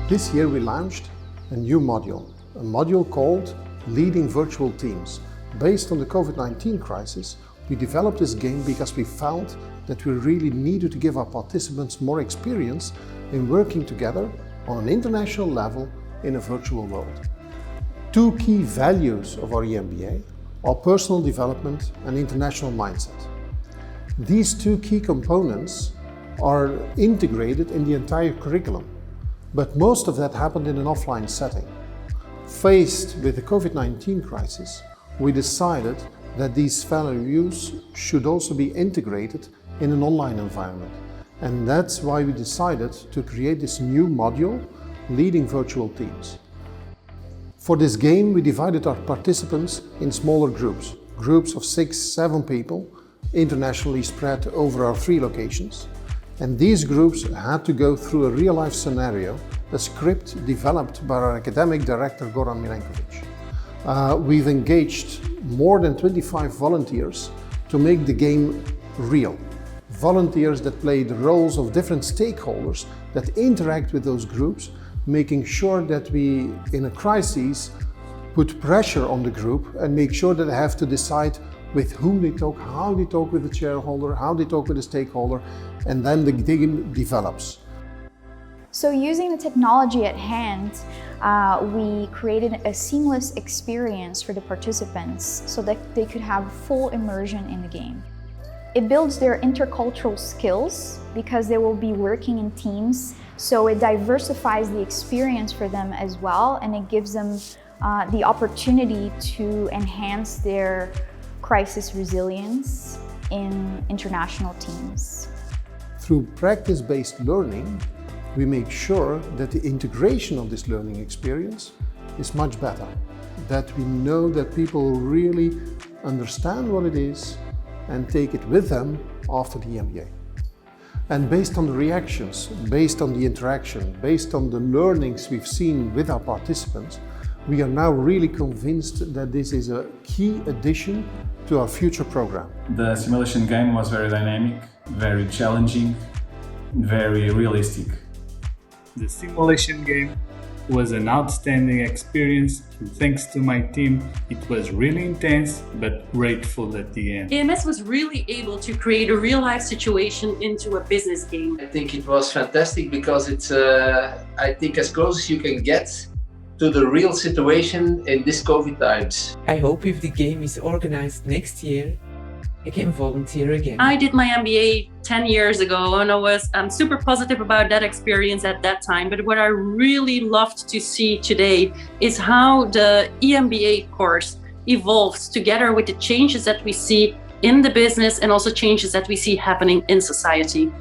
This year we launched a new module, a module called Leading Virtual Teams. Based on the COVID-19 crisis, we developed this game because we found that we really needed to give our participants more experience in working together on an international level in a virtual world. Two key values of our EMBA are personal development and international mindset. These two key components are integrated in the entire curriculum, but most of that happened in an offline setting. Faced with the COVID-19 crisis, we decided that these values should also be integrated in an online environment. And that's why we decided to create this new module, Leading Virtual Teams. For this game, we divided our participants in smaller groups of 6-7 people, internationally spread over our 3 locations. And these groups had to go through a real-life scenario, a script developed by our academic director, Goran Milenkovic. We've engaged more than 25 volunteers to make the game real. Volunteers that play the roles of different stakeholders that interact with those groups, making sure that we, in a crisis, put pressure on the group and make sure that they have to decide with whom they talk, how they talk with the shareholder, how they talk with the stakeholder, and then the game develops. So using the technology at hand, we created a seamless experience for the participants so that they could have full immersion in the game. It builds their intercultural skills because they will be working in teams, so it diversifies the experience for them as well, and it gives them the opportunity to enhance their crisis resilience in international teams. Through practice-based learning, we make sure that the integration of this learning experience is much better. That we know that people really understand what it is and take it with them after the EMBA. And based on the reactions, based on the interaction, based on the learnings we've seen with our participants, we are now really convinced that this is a key addition to our future program. The simulation game was very dynamic, very challenging, very realistic. The simulation game was an outstanding experience, and thanks to my team, it was really intense but grateful at the end. EMS was really able to create a real-life situation into a business game. I think it was fantastic because it's, I think, as close as you can get to the real situation in this COVID times. I hope if the game is organized next year, I can volunteer again. I did my MBA 10 years ago and I was super positive about that experience at that time. But what I really loved to see today is how the EMBA course evolves together with the changes that we see in the business and also changes that we see happening in society.